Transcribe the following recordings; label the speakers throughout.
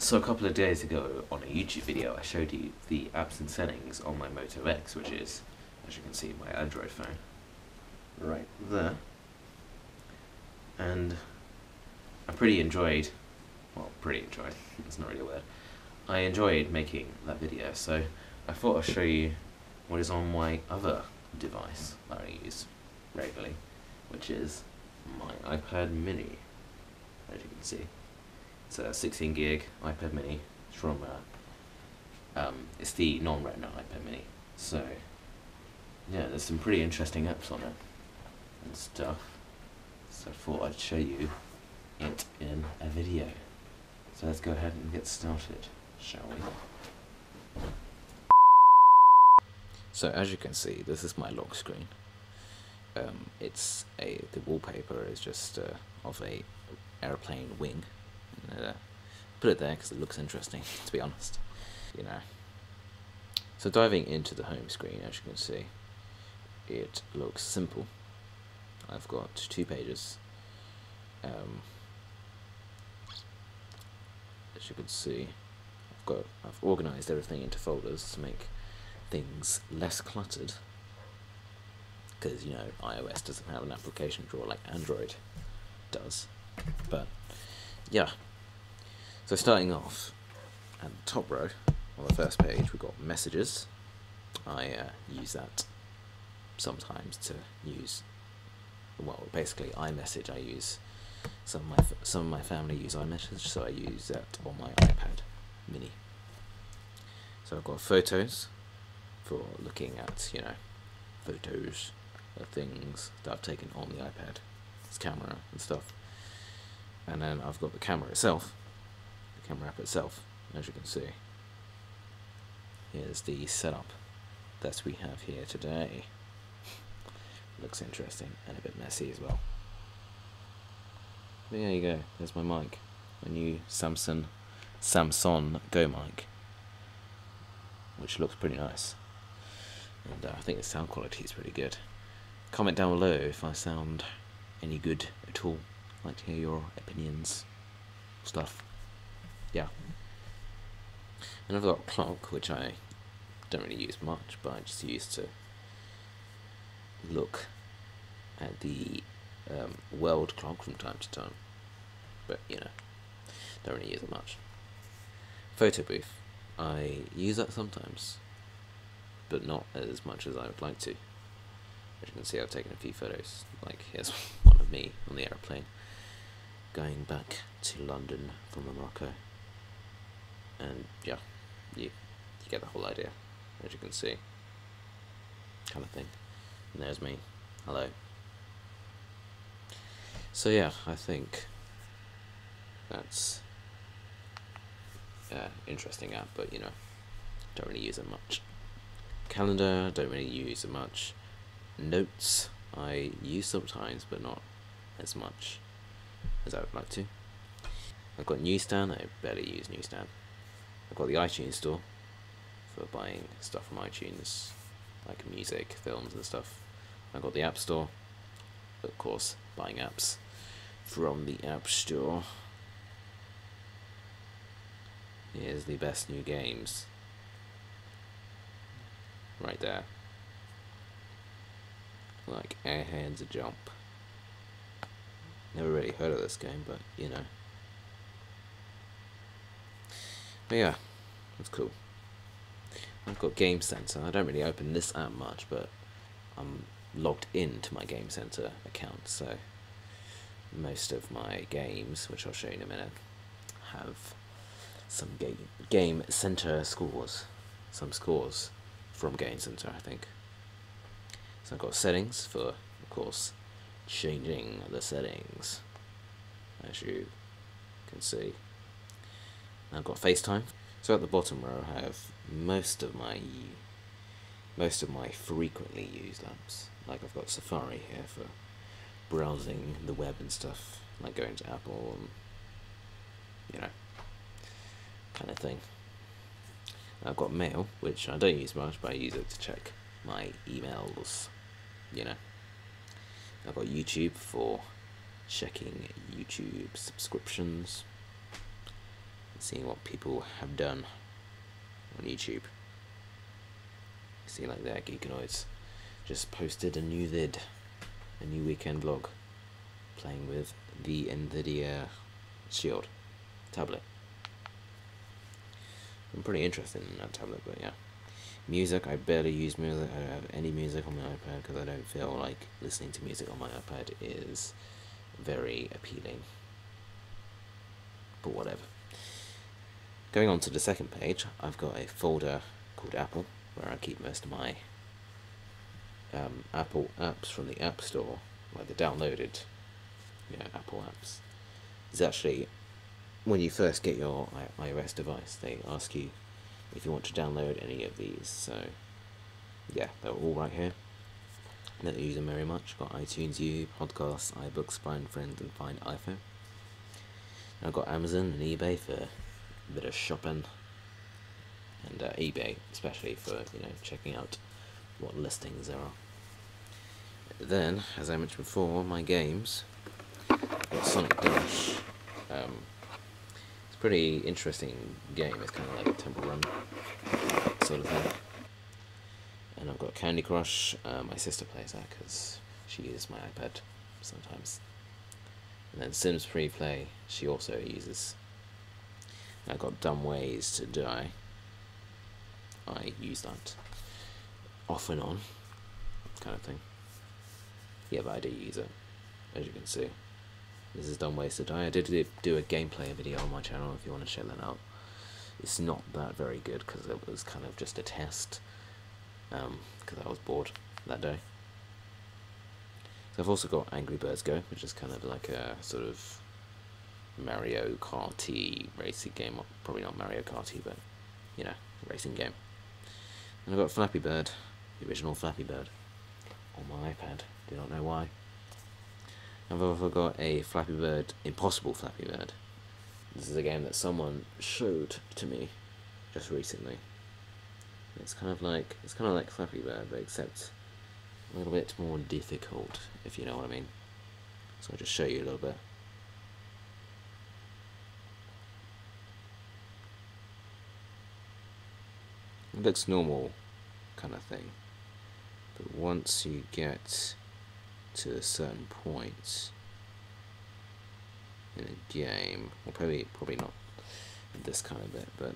Speaker 1: So a couple of days ago on a YouTube video I showed you the apps and settings on my Moto X, which is, as you can see, my Android phone right there. And I pretty enjoyed, it's not really a word, I enjoyed making that video, so I thought I'd show you what is on my other device that I use regularly, which is my iPad mini, as you can see. It's a 16 gig iPad mini. It's from it's the non-Retina iPad mini. So yeah, there's some pretty interesting apps on it and stuff. So I thought I'd show you it in a video. So let's go ahead and get started, shall we? So as you can see, this is my lock screen. The wallpaper is just of a airplane wing. Put it there because it looks interesting, to be honest, you know. So diving into the home screen, as you can see, it looks simple. I've got 2 pages. As you can see, I've organised everything into folders to make things less cluttered, because, you know, iOS doesn't have an application drawer like Android does. But yeah, so starting off at the top row on the first page, we've got messages. I use that sometimes to use, well, basically iMessage. I use some of my family use iMessage, so I use that on my iPad mini. So I've got photos for looking at, you know, photos of things that I've taken on the iPad, its camera and stuff. And then I've got the camera itself, the camera app itself, as you can see. Here's the setup that we have here today. Looks interesting and a bit messy as well. But there you go, there's my mic, my new Samson GoMic, which looks pretty nice. And I think the sound quality is pretty good. Comment down below if I sound any good at all. I'd like to hear your opinions, stuff. Yeah. And I've got a clock, which I don't really use much, but I just use to look at the world clock from time to time. But, you know, don't really use it much. Photo booth. I use that sometimes, but not as much as I would like to. As you can see, I've taken a few photos. Like, here's one of me on the airplane going back to London from Morocco. And yeah, you get the whole idea, as you can see, kind of thing. And there's me. Hello. So yeah, I think that's interesting app, but, you know, don't really use it much. Calendar, don't really use it much. Notes, I use sometimes, but not as much as I would like to. I've got Newsstand, I barely use Newsstand. I've got the iTunes store for buying stuff from iTunes, like music, films and stuff. I've got the App Store, of course, buying apps from the App Store. Here's the best new games, right there. Like Airheads a Jump. Never really heard of this game, but, you know. But yeah, that's cool. I've got Game Center. I don't really open this app much, but I'm logged into my Game Center account, so most of my games, which I'll show you in a minute, have some Game Center scores. Some scores from Game Center, I think. So I've got settings for, of course, changing the settings, as you can see. And I've got FaceTime. So at the bottom row I have most of my frequently used apps. Like I've got Safari here for browsing the web and stuff, like going to Apple and, you know, kind of thing. And I've got Mail, which I don't use much, but I use it to check my emails, you know. I've got YouTube for checking YouTube subscriptions seeing what people have done on YouTube. See, like that, Geekanoids just posted a new vid, a new weekend vlog, playing with the Nvidia Shield tablet. I'm pretty interested in that tablet, but yeah. Music, I barely use music. I don't have any music on my iPad because I don't feel like listening to music on my iPad is very appealing. But whatever. Going on to the second page, I've got a folder called Apple, where I keep most of my Apple apps from the App Store, like the downloaded Apple apps. It's actually, when you first get your iOS device, they ask you if you want to download any of these. So yeah, they're all right here. I don't use them very much. Got iTunes U, Podcasts, iBooks, Find Friends, and Find iPhone. And I've got Amazon and eBay for a bit of shopping, and eBay especially for checking out what listings there are. Then, as I mentioned before, my games. I've got Sonic Dash. It's a pretty interesting game. It's kind of like a Temple Run sort of thing. And I've got Candy Crush. My sister plays that because she uses my iPad sometimes. And then Sims Free Play, she also uses. And I've got Dumb Ways to Die. I use that off and on, kind of thing. Yeah, but I do use it, as you can see. This is Dumb Ways to Die. I did do a gameplay video on my channel if you want to check that out. It's not that very good because it was kind of just a test, because I was bored that day. So I've also got Angry Birds Go, which is kind of like a sort of Mario Kart-y racing game. Probably not Mario Kart-y, but racing game. And I've got Flappy Bird, the original Flappy Bird, on my iPad. Do not know why. I've also got a Flappy Bird, Impossible Flappy Bird. This is a game that someone showed to me just recently. It's kind of like Flappy Bird, but except a little bit more difficult, if you know what I mean. So I'll just show you a little bit. It looks normal, kind of thing, but once you get to a certain point in a game, well, probably not this kind of bit, but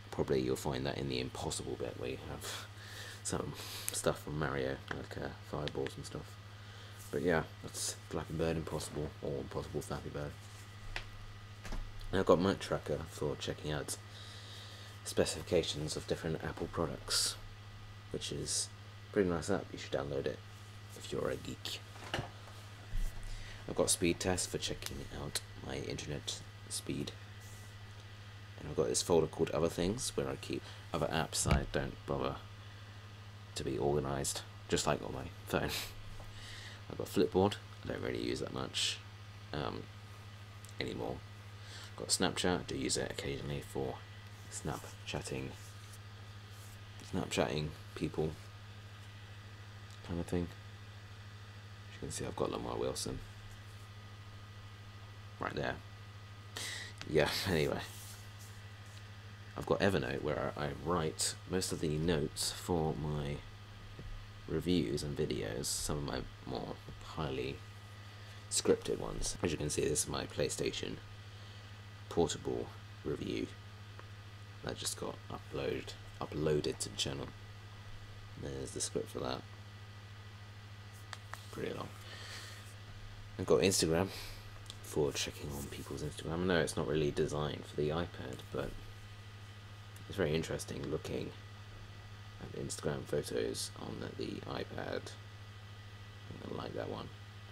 Speaker 1: probably you'll find that in the impossible bit where you have some stuff from Mario, like fireballs and stuff. But yeah, that's Flappy Bird Impossible, or Impossible Flappy Bird. And I've got Mac Tracker for checking out specifications of different Apple products, which is a pretty nice app. You should download it if you're a geek. I've got Speed Test for checking out my internet speed, and I've got this folder called Other Things where I keep other apps I don't bother to be organised, just like on my phone. I've got Flipboard. I don't really use that much anymore. I've got Snapchat. I do use it occasionally for Snapchatting people kind of thing. As you can see, I've got Lamar Wilson right there. Yeah, anyway. I've got Evernote where I write most of the notes for my reviews and videos, some of my more highly scripted ones. As you can see, this is my PlayStation portable review that just got uploaded to the channel. There's the script for that. Pretty long. I've got Instagram for checking on people's Instagram. No, it's not really designed for the iPad, but it's very interesting looking at Instagram photos on the iPad. I like that one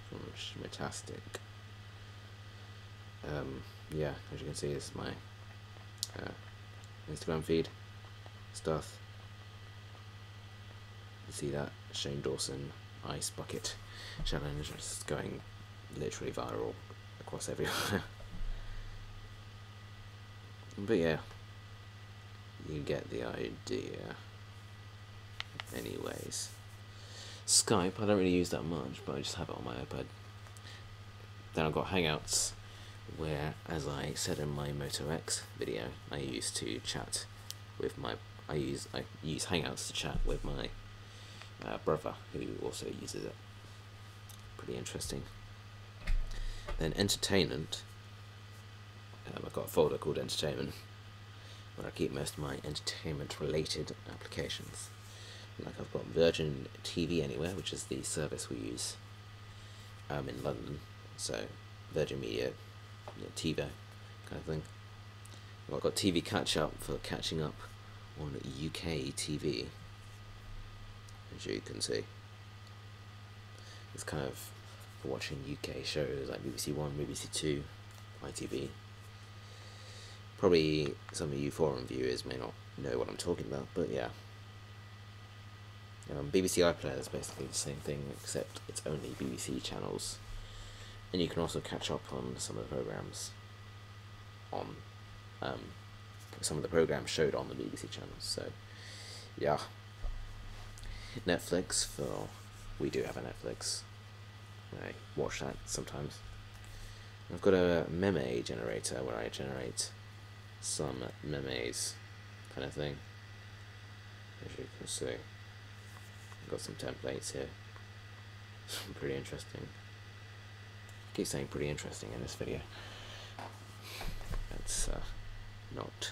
Speaker 1: from Schmitastic. Yeah, as you can see, this is my Instagram feed stuff. You see that Shane Dawson ice bucket challenge is going literally viral across everywhere. But yeah, you get the idea. Anyways, Skype, I don't really use that much, but I just have it on my iPad. Then I've got Hangouts, where, as I said in my Moto X video, I used to chat with my, I use Hangouts to chat with my brother, who also uses it. Pretty interesting. Then entertainment. I've got a folder called entertainment, where I keep most of my entertainment-related applications. Like I've got Virgin TV Anywhere, which is the service we use in London. So Virgin Media, TiVo kind of thing. I've got TV Catch Up for catching up on UK TV, as you can see. It's kind of for watching UK shows like BBC One, BBC Two, ITV. Probably some of you foreign viewers may not know what I'm talking about, but yeah. BBC iPlayer is basically the same thing, except it's only BBC channels. And you can also catch up on some of the programs on some of the programs showed on the BBC channels. So yeah. Netflix, we do have a Netflix. I watch that sometimes. I've got a meme generator where I generate some memes kind of thing, as you can see. I've got some templates here. Pretty interesting. I keep saying pretty interesting in this video. That's not,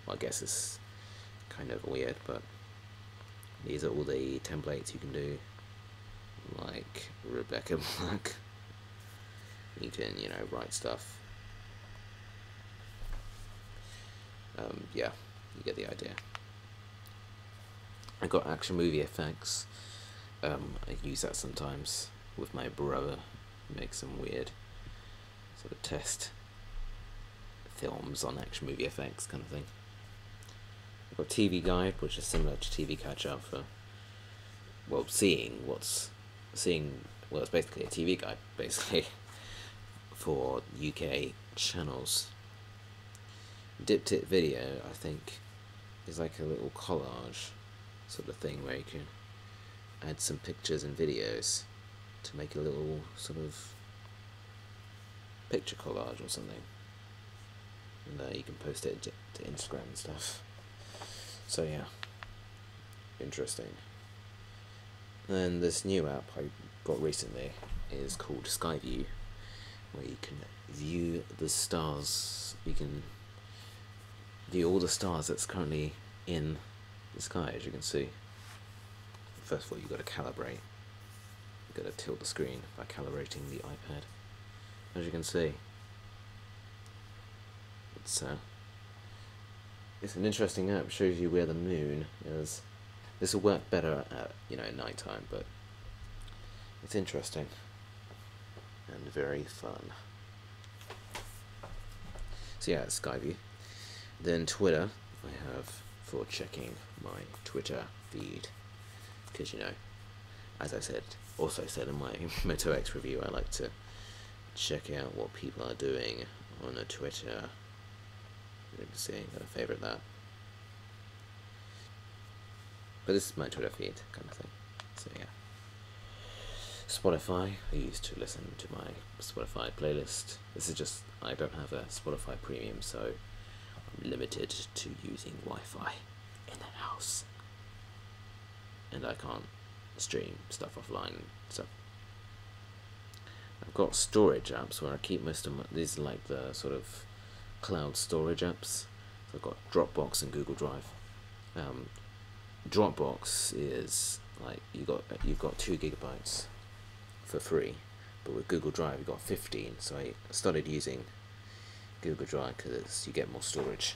Speaker 1: well, I guess it's kind of weird, but these are all the templates you can do, like Rebecca Black. You can, write stuff. Yeah, you get the idea. I got action movie effects. I use that sometimes with my brother. Make some weird sort of test films on action movie effects kind of thing. I've got TV Guide, which is similar to TV Catch Up for, well, it's basically a TV guide, basically, for UK channels. Diptych Video, I think, is like a little collage sort of thing where you can add some pictures and videos to make a little sort of picture collage or something, and you can post it to Instagram and stuff. So yeah, interesting. And this new app I got recently is called Skyview, where you can view the stars. You can view all the stars that's currently in the sky, as you can see. First of all, you've got to calibrate. You've got to tilt the screen by calibrating the iPad. As you can see, it's an interesting app. Shows you where the moon is. This will work better at night time, but it's interesting and very fun. So yeah, it's Skyview. Then Twitter, I have for checking my Twitter feed, because as I also said in my Moto X review, I like to check out what people are doing on a Twitter. You can see, I'm gonna favorite that. But this is my Twitter feed kind of thing. So yeah. Spotify, I used to listen to my Spotify playlist. This is just, I don't have a Spotify premium, so I'm limited to using Wi-Fi in the house. And I can't stream stuff offline, so I've got storage apps where I keep most of these are like the sort of cloud storage apps. So I've got Dropbox and Google Drive. Dropbox is like you've got 2 gigabytes for free, but with Google Drive you've got 15. So I started using Google Drive because you get more storage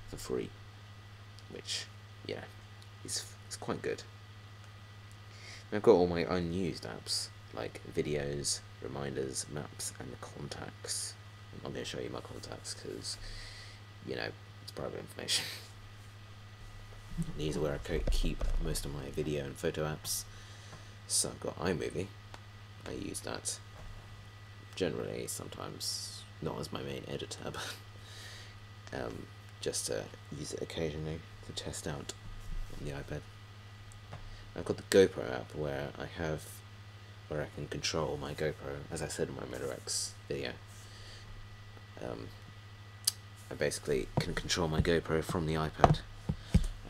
Speaker 1: for free, which is quite good. And I've got all my unused apps like videos, reminders, maps, and contacts. I'm going to show you my contacts because it's private information. These are where I keep most of my video and photo apps. So I've got iMovie. I use that generally, sometimes not as my main editor, but just to use it occasionally to test out on the iPad. I've got the GoPro app where I have where I can control my GoPro, as I said in my Moto X video. I basically can control my GoPro from the iPad,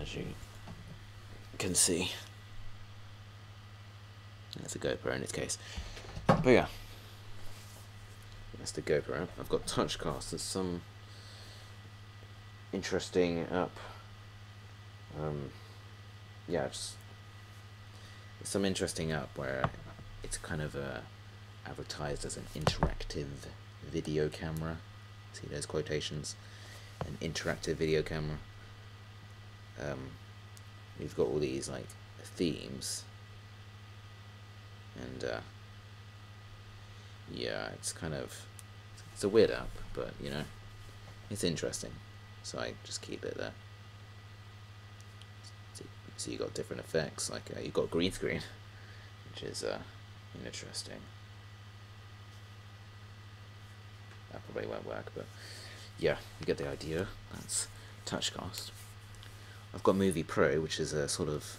Speaker 1: as you can see. That's a GoPro in its case. But yeah, that's the GoPro. I've got Touchcast. There's some interesting app. Yeah, just some interesting app where it's kind of advertised as an interactive video camera. See those quotations? An interactive video camera. We've got all these like themes, and yeah, it's a weird app, but you know, it's interesting, so I just keep it there. So you got different effects, like you got green screen, which is interesting. That probably won't work, but yeah, you get the idea. That's Touchcast. I've got Movie Pro, which is a sort of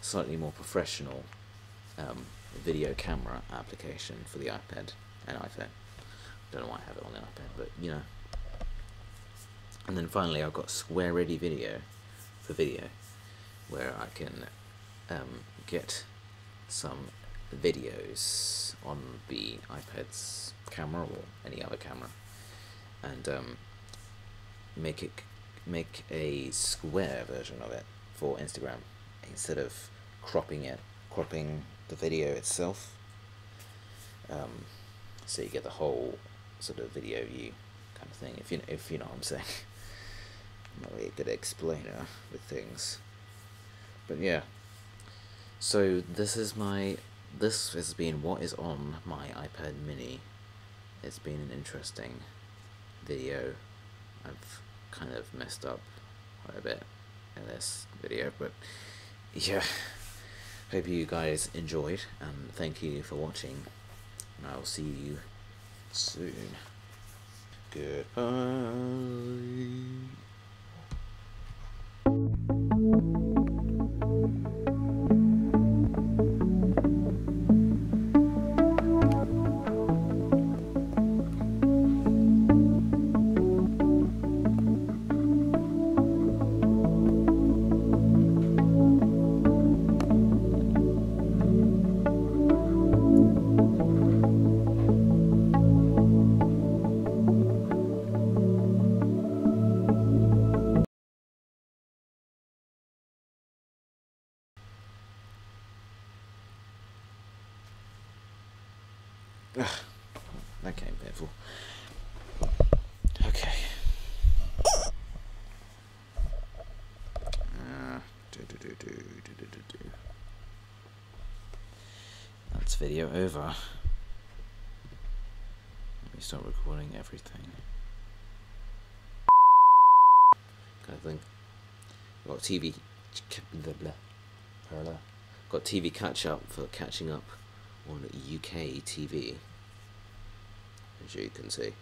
Speaker 1: slightly more professional video camera application for the iPad and iPhone. Don't know why I have it on the iPad, but you know. And then finally, I've got Square Ready Video for video, where I can get some videos on the iPad's camera or any other camera, and make a square version of it for Instagram instead of cropping the video itself. So you get the whole sort of video view kind of thing. If you know what I'm saying. I'm not really a good explainer with things, but yeah. So this has been what is on my iPad Mini. It's been an interesting video. I've kind of messed up quite a bit in this video, but yeah, hope you guys enjoyed, and thank you for watching, and I'll see you soon. Goodbye. Ugh, that came painful. Okay. That's video over. Let me start recording everything. Kind of thing. Got TV. Got TV catch up for catching up on UK TV, as you can see.